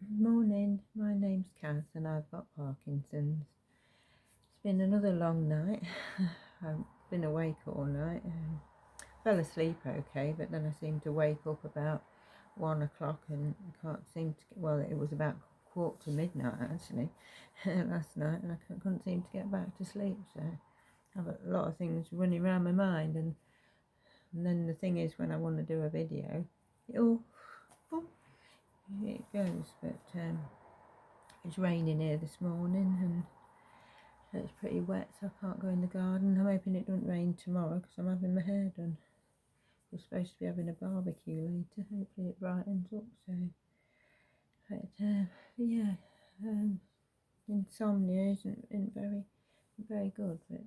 Morning, my name's Kath and I've got Parkinson's. It's been another long night. I've been awake all night. Fell asleep okay, but then I seemed to wake up about 1 o'clock and I can't seem to well, it was about quarter to midnight actually last night, and I couldn't seem to get back to sleep. So I've got a lot of things running around my mind, and then the thing is, when I want to do a video, it all it goes. But it's raining here this morning and it's pretty wet, so I can't go in the garden. I'm hoping it doesn't rain tomorrow because I'm having my hair done. We're supposed to be having a barbecue later. Hopefully it brightens up. So, but yeah, insomnia isn't very good. But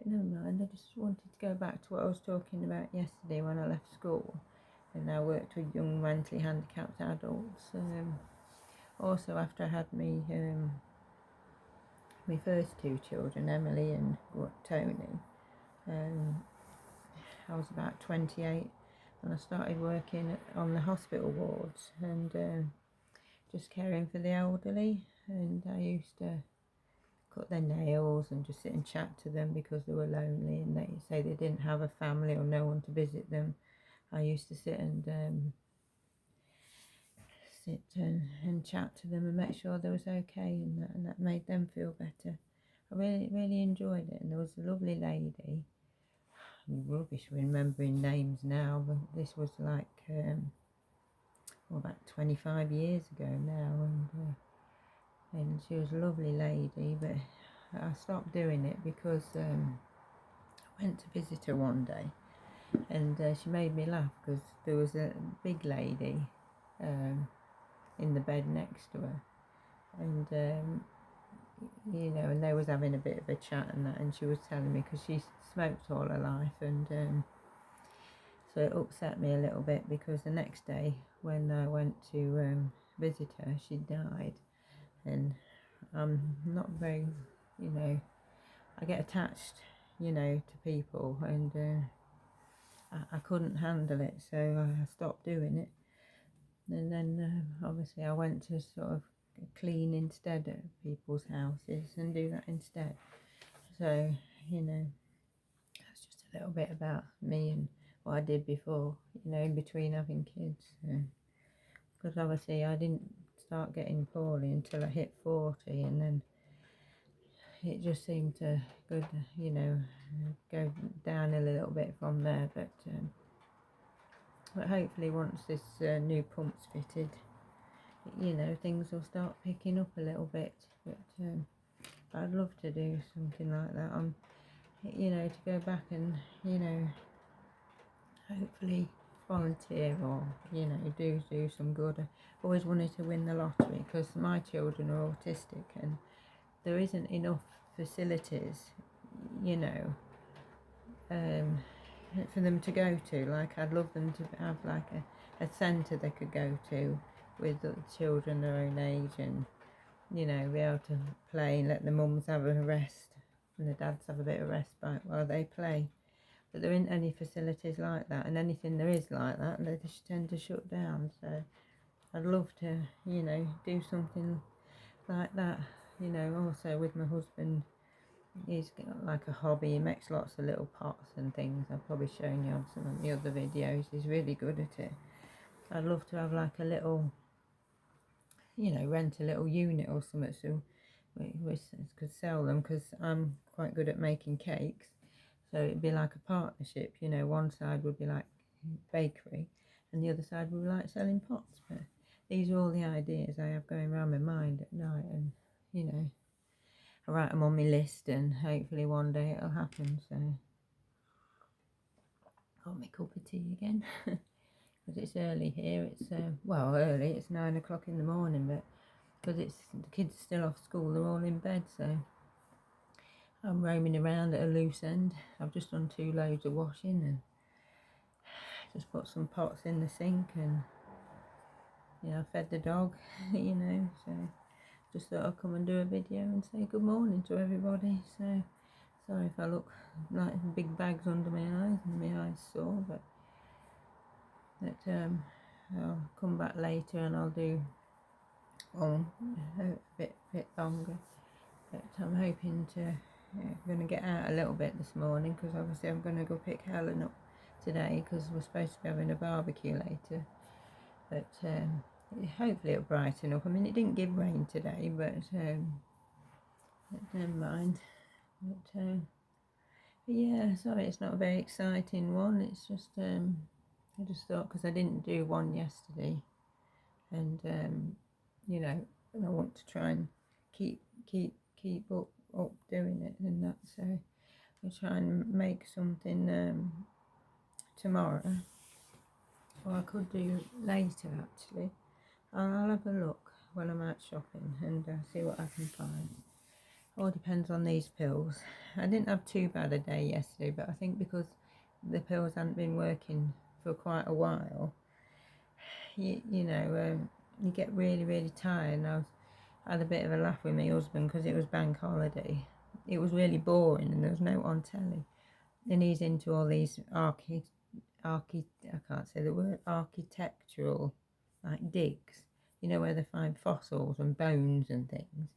never mind. I just wanted to go back to what I was talking about yesterday when I left school, and I worked with young mentally handicapped adults. Also, after I had my first two children, Emily and Tony, I was about 28 and I started working on the hospital wards and just caring for the elderly. And I used to cut their nails and just sit and chat to them because they were lonely and they say they didn't have a family or no one to visit them. I used to sit and chat to them and make sure they was okay, and that made them feel better. I really enjoyed it, and there was a lovely lady. I'm rubbish remembering names now, but this was like about 25 years ago now, and she was a lovely lady. But I stopped doing it because I went to visit her one day, and she made me laugh because there was a big lady in the bed next to her, and and they was having a bit of a chat and that, and she was telling me because she smoked all her life, and so it upset me a little bit because the next day when I went to visit her, she died, and I'm not very, I get attached, to people, and I couldn't handle it, so I stopped doing it. And then obviously I went to sort of clean instead at people's houses and do that instead. So, that's just a little bit about me and what I did before, in between having kids. Because obviously I didn't start getting poorly until I hit 40, and then it just seemed to go down a little bit from there. But hopefully once this new pump's fitted, things will start picking up a little bit. But I'd love to do something like that. To go back and, hopefully volunteer or, do some good. I always wanted to win the lottery because my children are autistic and there isn't enough facilities, you know, um, for them to go to. Like, I'd love them to have like a centre they could go to with the children their own age, and be able to play and let the mums have a rest and the dads have a bit of respite while they play. But there isn't any facilities like that, and anything there is like that, they just tend to shut down. So I'd love to, do something like that. Also with my husband, he's got like a hobby. He makes lots of little pots and things. I've probably shown you on some of the other videos. He's really good at it. I'd love to have like a little, rent a little unit or something so we could sell them, because I'm quite good at making cakes. So it'd be like a partnership, one side would be like bakery and the other side would be like selling pots. But these are all the ideas I have going around my mind at night, and I write them on my list, and hopefully one day it'll happen. So got my cup of tea again because it's early here. It's early, it's 9 o'clock in the morning, but because the kids are still off school, they're all in bed, so I'm roaming around at a loose end. I've just done 2 loads of washing and just put some pots in the sink, and fed the dog, so just thought I'd come and do a video and say good morning to everybody. So sorry if I look like big bags under my eyes and my eyes sore, but I'll come back later and I'll do well, a bit longer. But I'm hoping to, going to get out a little bit this morning, because obviously I'm going to go pick Helen up today, because we're supposed to be having a barbecue later. But hopefully it'll brighten up. I mean, it didn't give rain today, but never mind. But yeah, sorry, it's not a very exciting one. It's just I just thought, because I didn't do one yesterday, and you know, and I want to try and keep up doing it, and that. So I'll try and make something tomorrow, or I could do later actually. I'll have a look when I'm out shopping and see what I can find. All depends on these pills. I didn't have too bad a day yesterday, but I think because the pills hadn't been working for quite a while, you get really tired. And I had a bit of a laugh with my husband, because it was bank holiday. It was really boring and there was no on telly. And he's into all these I can't say the word, architectural, like digs, where they find fossils and bones and things.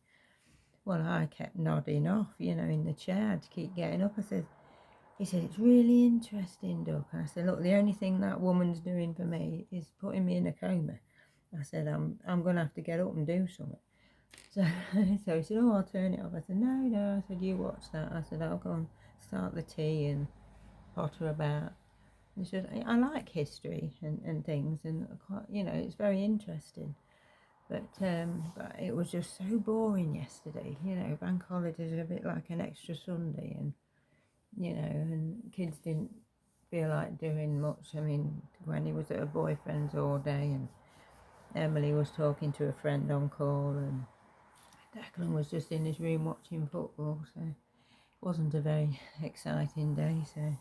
Well, I kept nodding off, in the chair to keep getting up. He said, it's really interesting, Duck. And I said, look, the only thing that woman's doing for me is putting me in a coma. I said, I'm going to have to get up and do something. So he said, oh, I'll turn it off. I said, no. I said, you watch that. I said, I'll go and start the tea and potter about. He said, I like history and things, and it's very interesting. But it was just so boring yesterday. Bank holidays are a bit like an extra Sunday, and and kids didn't feel like doing much. I mean, Granny was at her boyfriend's all day, and Emily was talking to a friend on call, and Declan was just in his room watching football. So it wasn't a very exciting day. So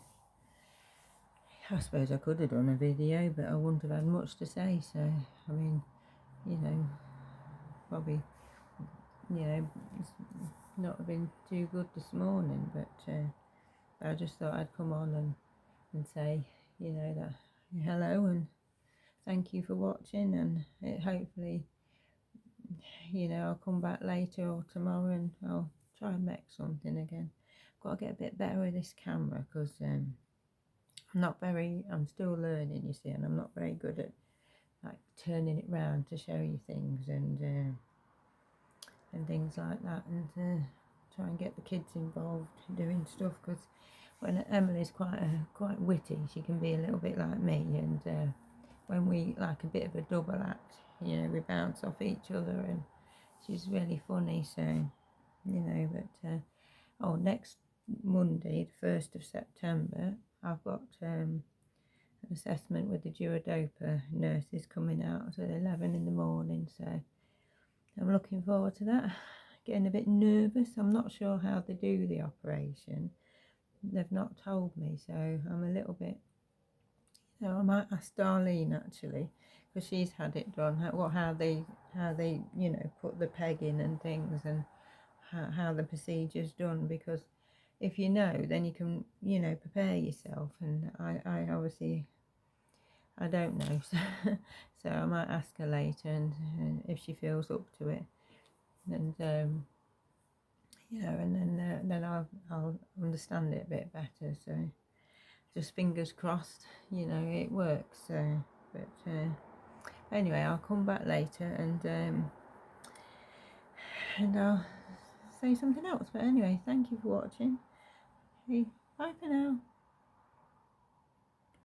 I suppose I could have done a video, but I wouldn't have had much to say. So I mean, probably not have been too good this morning, but I just thought I'd come on and say, that hello and thank you for watching, and hopefully, I'll come back later or tomorrow and I'll try and make something again. I've got to get a bit better with this camera, because I'm still learning, you see, and I'm not very good at like turning it round to show you things and things like that, and try and get the kids involved doing stuff, because when Emily's quite witty, she can be a little bit like me, and when we like a bit of a double act, we bounce off each other, and she's really funny. So but next Monday, the 1st of September, I've got an assessment with the Duodopa nurses coming out at 11 in the morning, so I'm looking forward to that. Getting a bit nervous. I'm not sure how they do the operation. They've not told me, so I'm a little bit, I might ask Darlene actually, because she's had it done, how they put the peg in and things, and how the procedure's done, because if you know, then you can prepare yourself, and I obviously I don't know, so I might ask her later, and if she feels up to it, and and then I'll understand it a bit better. So just fingers crossed, it works. So, but anyway, I'll come back later and I'll say something else. But anyway, thank you for watching. Hey, bye for now.